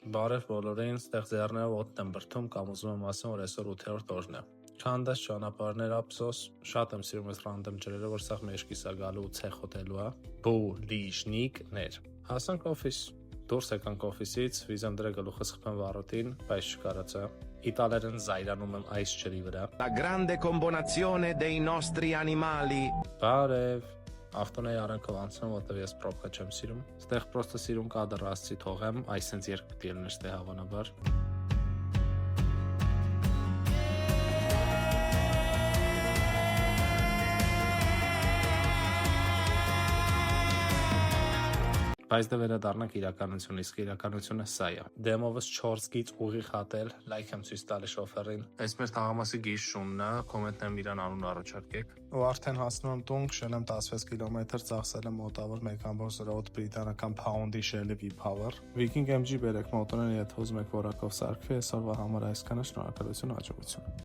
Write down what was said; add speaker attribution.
Speaker 1: Բարև բոլորին, ստեղ ձեռներով օդն եմ բրդում կամ ուզում եմ ասեմ, որ այսօր 8-րդ օրն է։ Չանդես ճանապարհներ ափսոս, շատ եմ սիրում այս ռանդոմ ջրերը, որ սաղ մեջքիս է գալու ու ցեխ հոտելու է։ Բուլիշնիկներ։ Հասանք օֆիս։ Դուրս եկանք օֆիսից, վիզան դրե գլուխս խփեմ վառոտին, բայց չկարացա։ Իտալերեն զայրանում եմ այս ջրի վրա։
Speaker 2: La grande combinazione dei nostri animali.
Speaker 1: Բարև։ Ավտոնեի արանքով անցնում, որտեղ ես պրոբկա չեմ սիրում։ Ստեղ պրոստը սիրում կադր ասցի թողեմ, այսինքն երկ պիտի ելներ ստե հավանաբար։ Բայց դե վերադառնանք իրականություն, իսկ իրականությունը սա է։ Դեմովս 4 գիծ ուղիղ հատել, լայք եմ ցույց տալի շոֆերին։ Այս մեր թաղամասի գիշունն է, կոմենտներում իրան անուն առաջարկեք։ Ու արդեն հասնում եմ տուն, քշել եմ 16 կիլոմետր, ծախսել եմ մոտավոր 1.8 բրիտանական փաունդի Shell V-Power։ Viking MG բերեք մոտորեն, եթե ուզում եք որակով սարքվի, այսօրվա համար այսքանը, շնորհակալություն, հաջողություն։